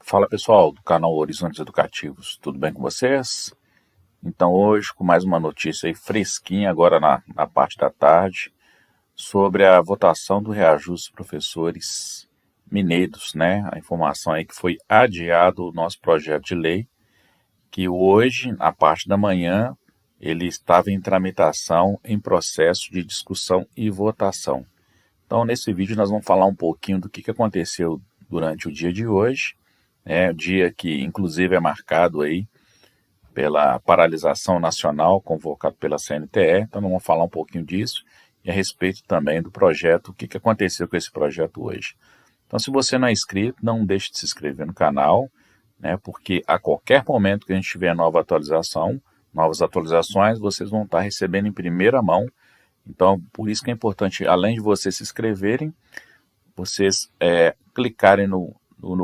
Fala pessoal do canal Horizontes Educativos, tudo bem com vocês? Então hoje com mais uma notícia aí fresquinha agora na parte da tarde sobre a votação do reajuste dos professores mineiros, né? A informação aí que foi adiado o nosso projeto de lei, que hoje, na parte da manhã, ele estava em tramitação em processo de discussão e votação. Então nesse vídeo nós vamos falar um pouquinho do que aconteceu durante o dia de hoje, o dia que inclusive é marcado aí pela paralisação nacional convocado pela CNTE, então vamos falar um pouquinho disso e a respeito também do projeto, o que aconteceu com esse projeto hoje. Então se você não é inscrito, não deixe de se inscrever no canal, porque a qualquer momento que a gente tiver novas atualizações, vocês vão estar recebendo em primeira mão. Então por isso que é importante, além de vocês se inscreverem, vocês clicarem no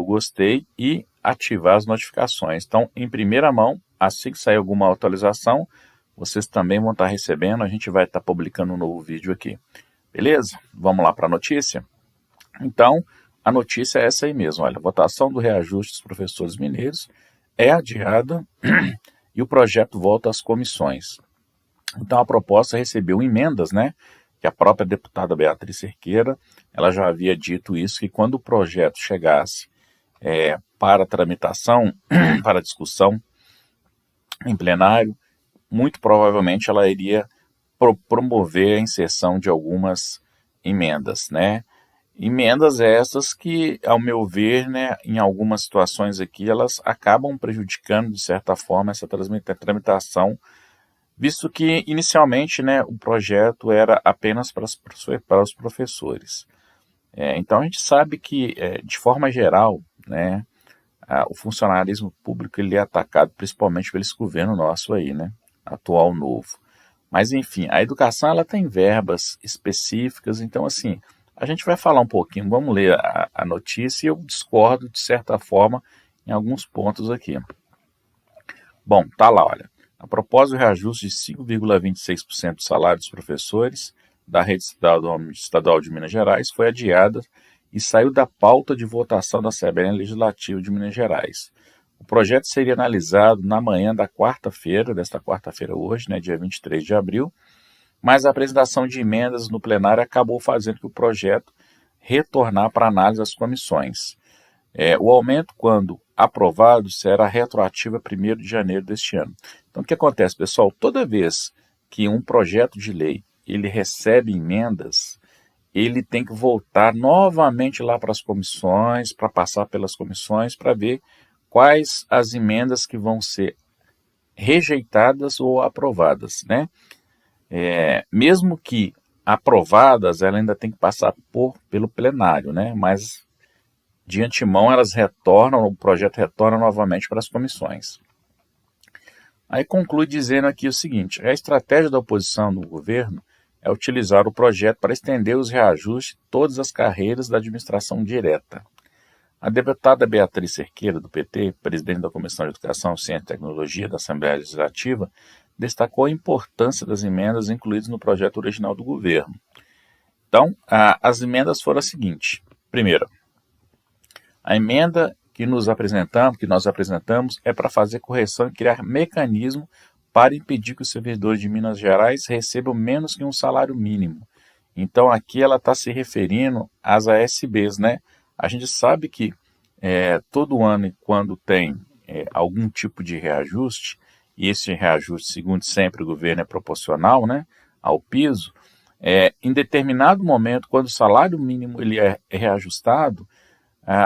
gostei e ativar as notificações. Então, em primeira mão, assim que sair alguma atualização, vocês também vão estar recebendo, a gente vai estar publicando um novo vídeo aqui. Beleza? Vamos lá para a notícia? Então, a notícia é essa aí mesmo, olha, a votação do reajuste dos professores mineiros é adiada e o projeto volta às comissões. Então, a proposta recebeu emendas, que a própria deputada Beatriz Cerqueira, ela já havia dito isso, que quando o projeto chegasse para tramitação, para discussão em plenário, muito provavelmente ela iria promover a inserção de algumas emendas, Emendas essas que, ao meu ver, em algumas situações aqui, elas acabam prejudicando, de certa forma, essa tramitação, visto que, inicialmente, o projeto era apenas para os professores. Então, a gente sabe que, de forma geral, o funcionarismo público ele é atacado principalmente por esse governo nosso aí, atual novo. Mas, enfim, a educação ela tem verbas específicas, então, assim, a gente vai falar um pouquinho, vamos ler a notícia e eu discordo, de certa forma, em alguns pontos aqui. Bom, tá lá, olha. A propósito do reajuste de 5,26% do salário dos professores da rede estadual de Minas Gerais foi adiada e saiu da pauta de votação da Assembleia Legislativa de Minas Gerais. O projeto seria analisado na manhã desta quarta-feira hoje, dia 23 de abril, mas a apresentação de emendas no plenário acabou fazendo que o projeto retornar para análise das comissões. O aumento, quando aprovado, será retroativo a 1º de janeiro deste ano. Então, o que acontece, pessoal? Toda vez que um projeto de lei ele recebe emendas, ele tem que voltar novamente lá para as comissões, para passar pelas comissões, para ver quais as emendas que vão ser rejeitadas ou aprovadas, mesmo que aprovadas, ela ainda tem que passar pelo plenário, mas de antemão elas retornam, o projeto retorna novamente para as comissões. Aí conclui dizendo aqui o seguinte: a estratégia da oposição do governo é utilizar o projeto para estender os reajustes de todas as carreiras da administração direta. A deputada Beatriz Cerqueira, do PT, presidente da Comissão de Educação, Ciência e Tecnologia da Assembleia Legislativa, destacou a importância das emendas incluídas no projeto original do governo. Então, as emendas foram as seguintes. Primeiro, a emenda que nós apresentamos é para fazer correção e criar mecanismo para impedir que os servidores de Minas Gerais recebam menos que um salário mínimo. Então aqui ela está se referindo às ASBs, A gente sabe que todo ano, quando tem algum tipo de reajuste, e esse reajuste, segundo sempre o governo, é proporcional ao piso, em determinado momento, quando o salário mínimo ele é reajustado,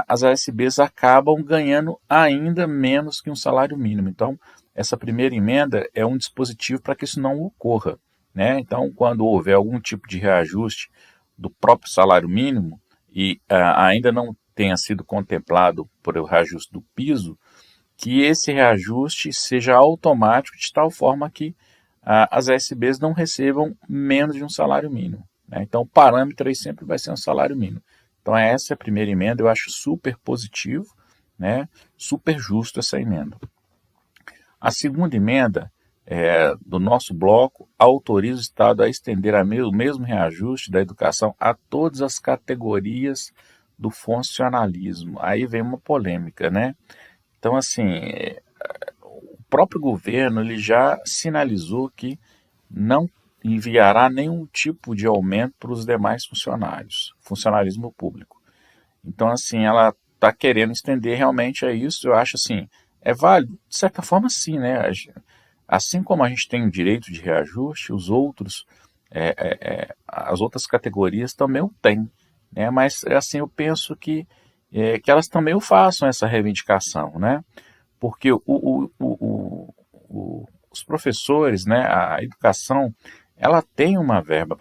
as ASBs acabam ganhando ainda menos que um salário mínimo. Então, essa primeira emenda é um dispositivo para que isso não ocorra. Então, quando houver algum tipo de reajuste do próprio salário mínimo e ainda não tenha sido contemplado por o reajuste do piso, que esse reajuste seja automático de tal forma que as ASBs não recebam menos de um salário mínimo. Então, o parâmetro aí sempre vai ser um salário mínimo. Então, essa é a primeira emenda, eu acho super positivo, super justo essa emenda. A segunda emenda do nosso bloco autoriza o Estado a estender o mesmo reajuste da educação a todas as categorias do funcionalismo. Aí vem uma polêmica, né? Então, assim, o próprio governo ele já sinalizou que não enviará nenhum tipo de aumento para os demais funcionários, funcionalismo público. Então, assim, ela está querendo estender realmente a isso. Eu acho assim, é válido? De certa forma, sim, né? Assim como a gente tem o direito de reajuste, os outros, as outras categorias também o têm, né? Mas, assim, eu penso que elas também o façam, essa reivindicação, né? Porque os professores, né, a educação, ela tem uma verba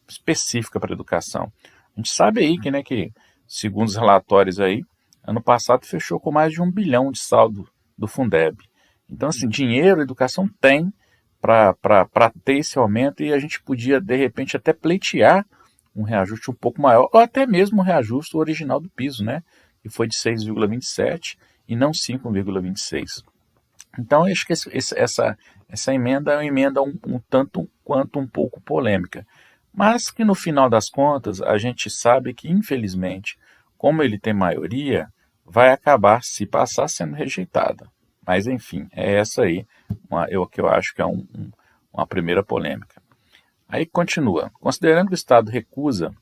específica para a educação. A gente sabe aí que, né, que, segundo os relatórios aí, ano passado fechou com mais de 1 bilhão de saldo do Fundeb. Então, assim, dinheiro a educação tem para ter esse aumento e a gente podia, de repente, até pleitear um reajuste um pouco maior, ou até mesmo um reajuste original do piso, né? Que foi de 6,27 e não 5,26. Então, eu acho que essa emenda é uma emenda um tanto quanto um pouco polêmica, mas que no final das contas a gente sabe que, infelizmente, como ele tem maioria, vai acabar, se passar, sendo rejeitada. Mas, enfim, é essa aí, que eu acho que é uma primeira polêmica. Aí continua. Considerando que o Estado recusa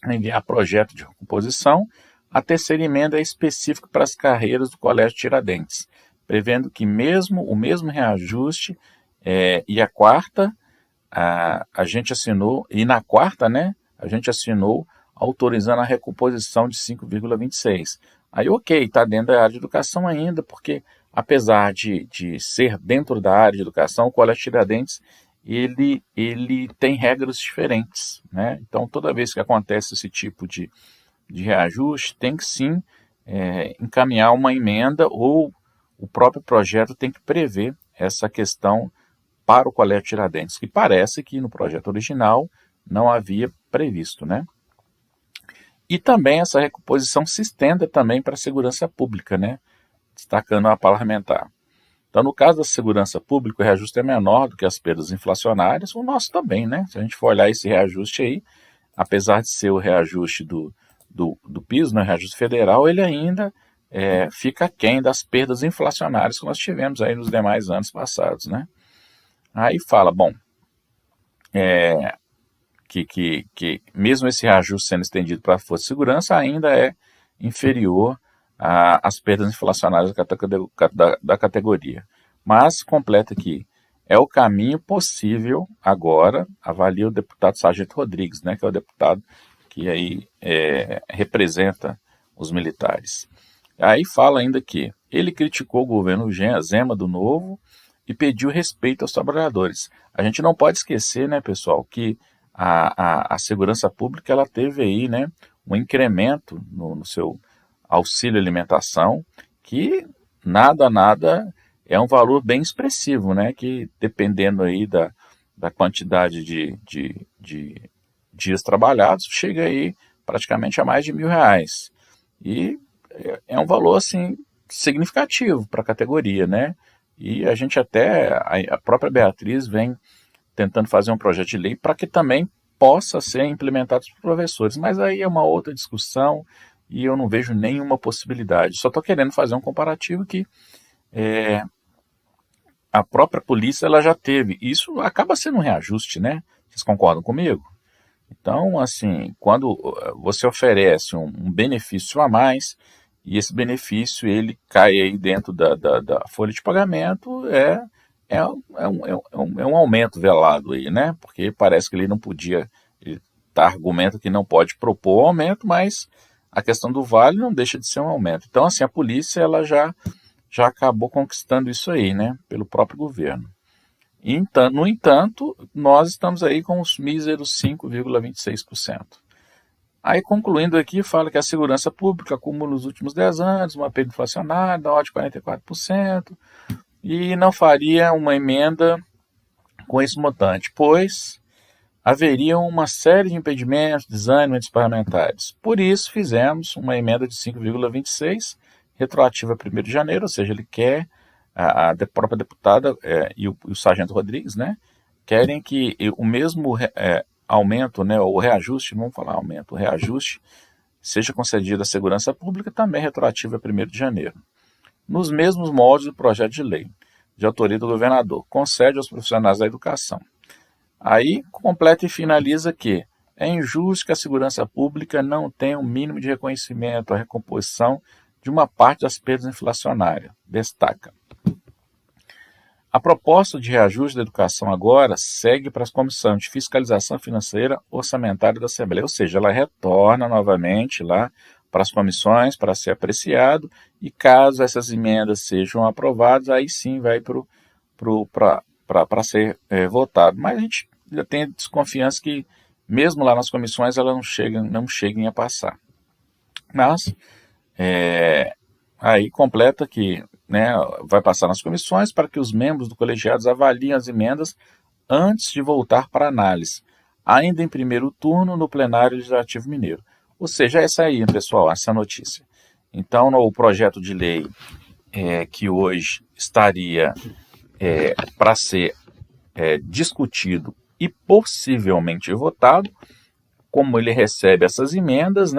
enviar projeto de recomposição, a terceira emenda é específica para as carreiras do Colégio Tiradentes, prevendo que mesmo o mesmo reajuste e a quarta, a gente assinou, e na quarta, né, a gente assinou autorizando a recomposição de 5,26. Aí, ok, está dentro da área de educação ainda, porque apesar de ser dentro da área de educação, o Colégio Tiradentes ele tem regras diferentes, né? Então, toda vez que acontece esse tipo de reajuste, tem que sim encaminhar uma emenda ou o próprio projeto tem que prever essa questão para o Colégio Tiradentes, que parece que no projeto original não havia previsto, né? E também essa recomposição se estenda também para a segurança pública, né? Destacando a parlamentar. Então, no caso da segurança pública, o reajuste é menor do que as perdas inflacionárias, o nosso também, né? Se a gente for olhar esse reajuste aí, apesar de ser o reajuste do piso, né, reajuste federal, ele ainda fica aquém das perdas inflacionárias que nós tivemos aí nos demais anos passados, né? Aí fala, bom, que mesmo esse reajuste sendo estendido para a Força de Segurança, ainda é inferior às perdas inflacionárias da categoria. Mas completa que é o caminho possível agora, avalia o deputado Sargento Rodrigues, né, que é o deputado que aí representa os militares. Aí fala ainda que ele criticou o governo Zema do Novo e pediu respeito aos trabalhadores. A gente não pode esquecer, né, pessoal, que a segurança pública ela teve aí, né, um incremento no seu auxílio alimentação, que nada é um valor bem expressivo, né, que dependendo aí da quantidade de dias trabalhados, chega aí praticamente a mais de R$ 1.000. E é um valor, assim, significativo para a categoria, né? E a gente até, a própria Beatriz vem tentando fazer um projeto de lei para que também possa ser implementado para os professores. Mas aí é uma outra discussão e eu não vejo nenhuma possibilidade. Só estou querendo fazer um comparativo que a própria polícia ela já teve. Isso acaba sendo um reajuste, né? Vocês concordam comigo? Então, assim, quando você oferece um benefício a mais, e esse benefício ele cai aí dentro da folha de pagamento, um aumento velado aí, né? Porque parece que ele não podia, ele argumenta que não pode propor aumento, mas a questão do vale não deixa de ser um aumento. Então, assim, a polícia ela já acabou conquistando isso aí, né? Pelo próprio governo. No entanto, nós estamos aí com os míseros 5,26%. Aí, concluindo aqui, fala que a segurança pública acumula nos últimos 10 anos uma perda inflacionária da ordem de 44% e não faria uma emenda com esse montante, pois haveria uma série de impedimentos, desânimo entre os parlamentares. Por isso, fizemos uma emenda de 5,26%, retroativa a 1º de janeiro, ou seja, ele quer a própria deputada e o Sargento Rodrigues, né, querem que o mesmo aumento, né, o reajuste, vamos falar aumento, o reajuste seja concedida à segurança pública, também retroativa a 1º de janeiro. Nos mesmos moldes do projeto de lei, de autoria do governador, concede aos profissionais da educação. Aí completa e finaliza que é injusto que a segurança pública não tenha um mínimo de reconhecimento, a recomposição de uma parte das perdas inflacionárias. Destaca. A proposta de reajuste da educação agora segue para as comissões de fiscalização financeira orçamentária da Assembleia, ou seja, ela retorna novamente lá para as comissões para ser apreciado e caso essas emendas sejam aprovadas, aí sim vai para ser votado. Mas a gente já tem desconfiança que mesmo lá nas comissões elas não cheguem a passar. Mas aí completa que vai passar nas comissões para que os membros do colegiado avaliem as emendas antes de voltar para análise, ainda em primeiro turno no plenário legislativo mineiro. Ou seja, essa aí, pessoal, essa notícia. Então, no projeto de lei que hoje estaria para ser discutido e possivelmente votado, como ele recebe essas emendas,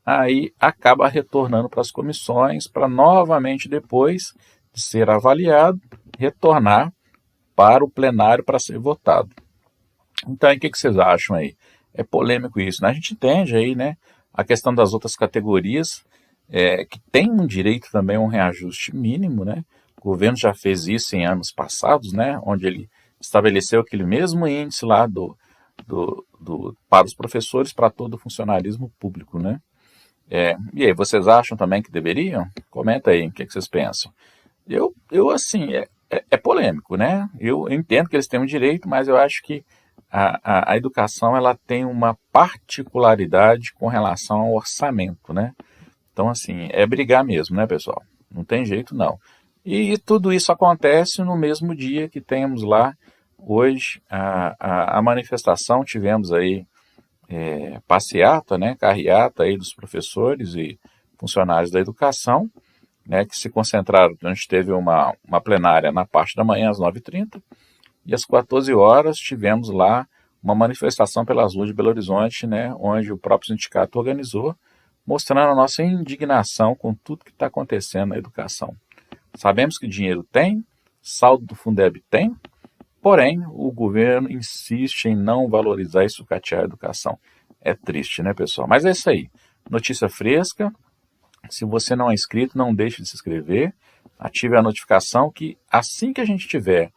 aí acaba retornando para as comissões para novamente, depois de ser avaliado, retornar para o plenário para ser votado. Então, o que vocês acham aí? É polêmico isso, né? A gente entende aí, a questão das outras categorias, que tem um direito também a um reajuste mínimo, O governo já fez isso em anos passados, onde ele estabeleceu aquele mesmo índice lá para os professores, para todo o funcionalismo público, E aí, vocês acham também que deveriam? Comenta aí, o que vocês pensam. Eu assim, é polêmico, Eu entendo que eles têm um direito, mas eu acho que a educação ela tem uma particularidade com relação ao orçamento, Então, assim, é brigar mesmo, pessoal? Não tem jeito, não. E tudo isso acontece no mesmo dia que temos lá, hoje, a manifestação, tivemos aí passeata, carreata aí dos professores e funcionários da educação, que se concentraram. A gente teve uma plenária na parte da manhã, às 9h30, e às 14 horas tivemos lá uma manifestação pelas ruas de Belo Horizonte, onde o próprio sindicato organizou, mostrando a nossa indignação com tudo que está acontecendo na educação. Sabemos que dinheiro tem, saldo do Fundeb tem, porém o governo insiste em não valorizar e sucatear a educação. É triste, pessoal? Mas é isso aí. Notícia fresca. Se você não é inscrito, não deixe de se inscrever. Ative a notificação que assim que a gente tiver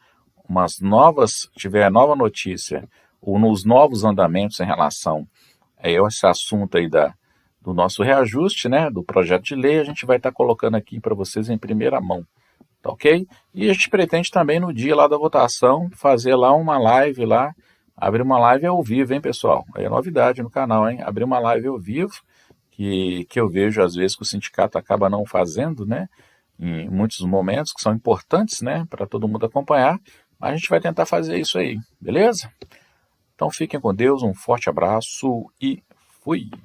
a nova notícia ou nos novos andamentos em relação a esse assunto aí do nosso reajuste, do projeto de lei, a gente vai estar colocando aqui para vocês em primeira mão, tá ok? E a gente pretende também no dia lá da votação fazer lá uma live lá, abrir uma live ao vivo, hein, pessoal? Aí é novidade no canal, hein? Abrir uma live ao vivo, que eu vejo às vezes que o sindicato acaba não fazendo, em muitos momentos que são importantes, para todo mundo acompanhar, mas a gente vai tentar fazer isso aí, beleza? Então fiquem com Deus, um forte abraço e fui!